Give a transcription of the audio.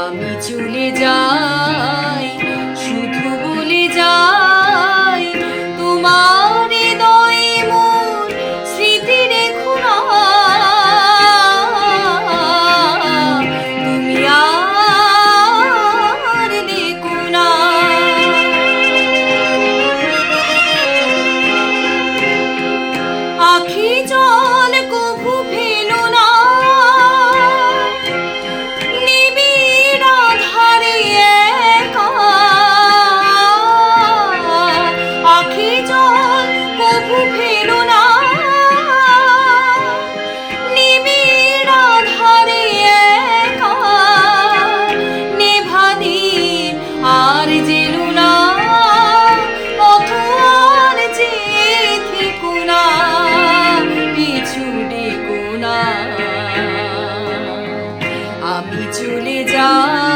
আমি চলে যাই, শুধু বলে যাই তোমার হৃদয়ে মোর স্মৃতি রেখো না, তুমি আর দেখো না। আখি জল কভু ফেলো না, নিবিড় আঁধারে একা। আখি জল কভু ফেলো না, নিবিড় আঁধারে একা। নেভা দিন আর জেলো না, পথ আর যে থেকো না, পিছু ডেকো না। আমি চলে যাই,